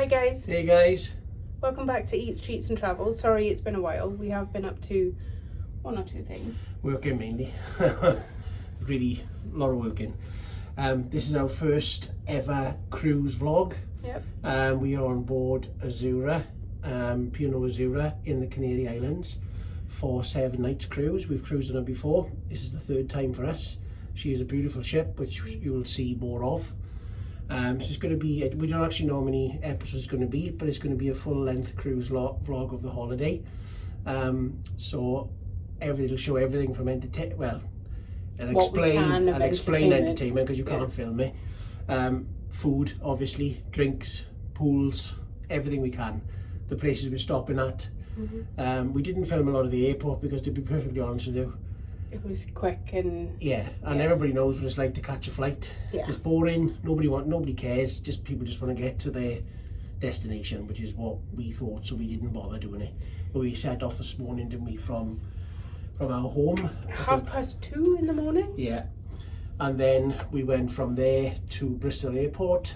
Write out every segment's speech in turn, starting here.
Hi guys. Hey guys. Welcome back to Eats, Treats and Travel. Sorry it's been a while. We have been up to one or two things. Working mainly. Really a lot of working. This is our first ever cruise vlog. Yep. We are on board Azura, P&O AZURA in the Canary Islands for 7 nights cruise. We've cruised on her before. This is the third time for us. She is a beautiful ship, which you will see more of. So it's going to be, we don't actually know how many episodes it's going to be, but it's going to be a full-length cruise vlog of the holiday. So it'll show everything from entertainment. Well, I'll explain entertainment because you can't film it. Food, obviously, drinks, pools, everything we can. The places we're stopping at. Mm-hmm. We didn't film a lot of the airport because, to be perfectly honest with you, it was quick and everybody knows what it's like to catch a flight. It's boring. Nobody cares. People just want to get to their destination, which is what we thought. So we didn't bother doing it. But we set off this morning, didn't we, from our home? 2:30 in the morning. Yeah, and then we went from there to Bristol Airport,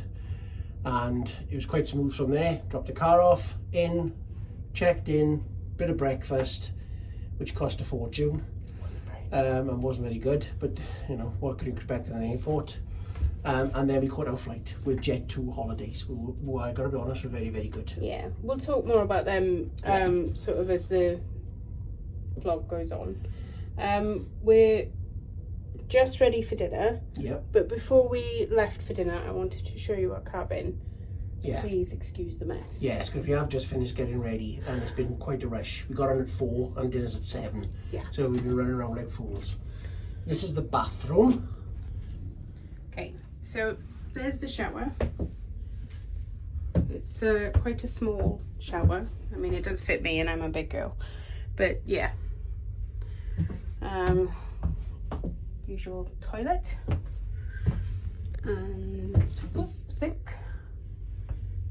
and it was quite smooth from there. Dropped the car off, checked in, bit of breakfast, which cost a fortune. And wasn't very good, but you know, what could you expect in an airport? And then we caught our flight with Jet2 Holidays. I gotta be honest, were very, very good. Yeah, we'll talk more about them sort of as the vlog goes on. We're just ready for dinner. Yep. But before we left for dinner, I wanted to show you our cabin. Yeah. Please excuse the mess. Yes, because we have just finished getting ready and it's been quite a rush. We got on at 4 and dinner's at 7. Yeah. So we've been running around like fools. This is the bathroom. Okay, so there's the shower. It's quite a small shower. I mean, it does fit me and I'm a big girl. But yeah. Usual toilet. And sink.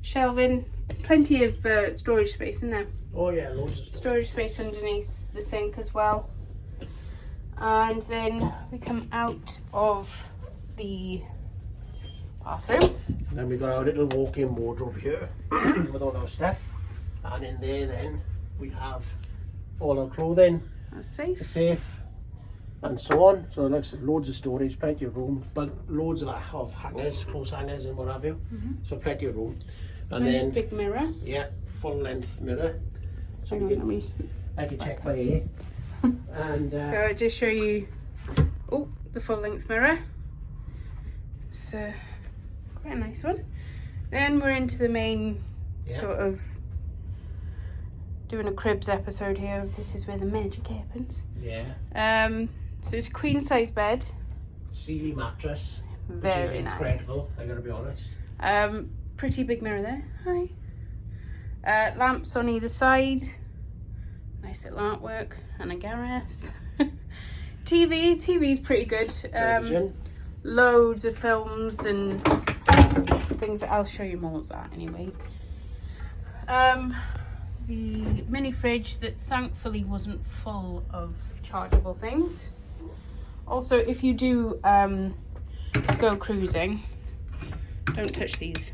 Shelving, plenty of storage space in there. Oh yeah, loads of storage space underneath the sink as well. And then we come out of the bathroom. And then we got our little walk-in wardrobe here with all our stuff. And in there then we have all our clothing. A safe. And so on. So it looks loads of storage, plenty of room, but loads of hangers, clothes hangers and what have you. So plenty of room. And nice then big mirror. Yeah, full length mirror. So I can check my hair. And so I'll just show you the full length mirror. It's quite a nice one. Then we're into the main sort of doing a cribs episode here of This Is Where the Magic Happens. Yeah. So it's a queen size bed. Sealy mattress. Very which is incredible, I gotta be honest. Pretty big mirror there. Hi. Lamps on either side. Nice little artwork and a Gareth. TV's pretty good. Television. Loads of films and things. I'll show you more of that anyway. The mini fridge that thankfully wasn't full of chargeable things. Also, if you do go cruising, don't touch these.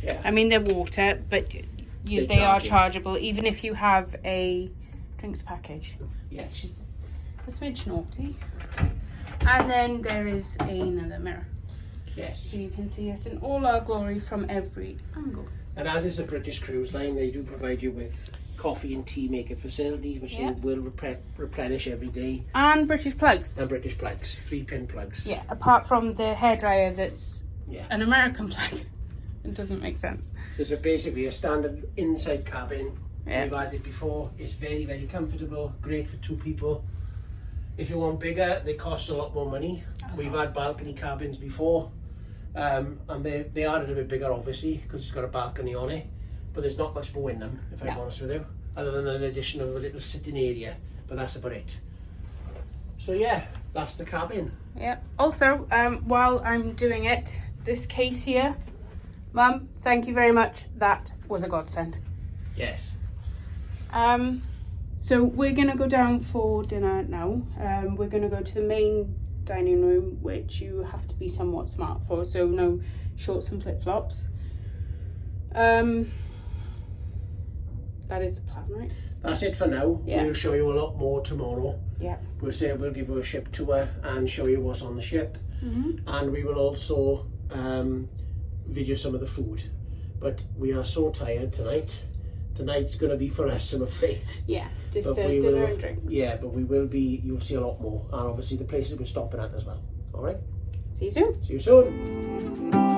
Yeah. I mean, they're water, but they are chargeable, even if you have a drinks package. Yes. Which is a smidge naughty. And then there is another mirror. Yes. So you can see us in all our glory from every angle. And as it's a British cruise line, they do provide you with coffee and tea making facilities, which you will replenish every day. And British plugs. And British plugs, 3-pin plugs. Yeah, apart from the hairdryer that's an American plug. It doesn't make sense. So it's basically a standard inside cabin. Yeah. We've had it before. It's very, very comfortable. Great for 2 people. If you want bigger, they cost a lot more money. We've had balcony cabins before. And they are a little bit bigger, obviously, because it's got a balcony on it. But there's not much more in them, if I'm honest with you. Other than an addition of a little sitting area. But that's about it. So yeah, that's the cabin. Yeah. Also, while I'm doing it, this case here, Mum, thank you very much. That was a godsend. Yes. So we're gonna go down for dinner now. We're gonna go to the main dining room, which you have to be somewhat smart for. So no shorts and flip-flops. That is the plan, right? That's it for now. Yeah. We'll show you a lot more tomorrow. Yeah. We'll give you a ship tour and show you what's on the ship. Mm-hmm. And we will also video some of the food. But we are so tired tonight. Tonight's going to be for us, I'm afraid. Yeah, just But we dinner will, and drinks. Yeah, but we will be, you'll see a lot more. And obviously the places we're stopping at as well. All right? See you soon. See you soon.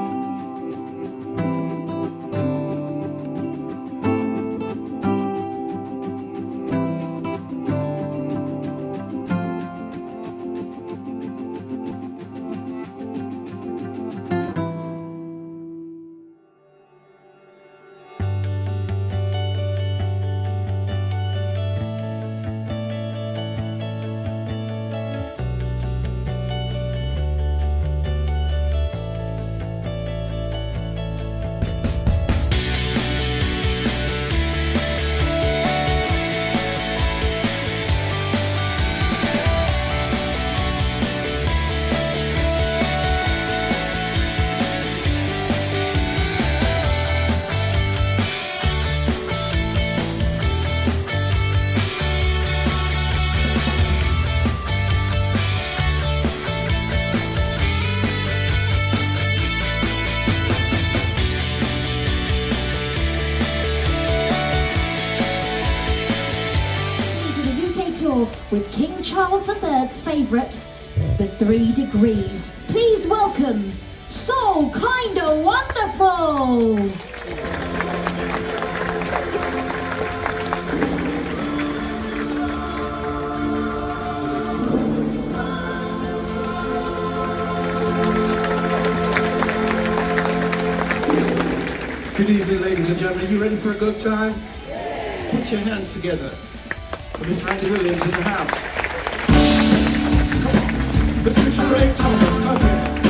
With King Charles III's favourite, the 3 Degrees. Please welcome So Kinda Wonderful! Good evening, ladies and gentlemen. Are you ready for a good time? Put your hands together for Miss Randy Williams in the house. Come on. Let's picture Ray Thomas. Come here.